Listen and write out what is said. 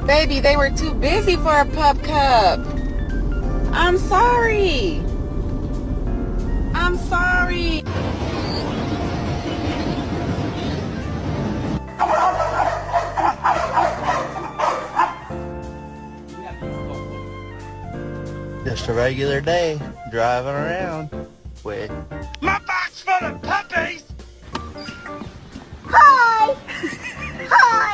Baby, they were too busy for a pup cup. I'm sorry. I'm sorry. Just a regular day, driving around with my box full of puppies! Hi! Hi!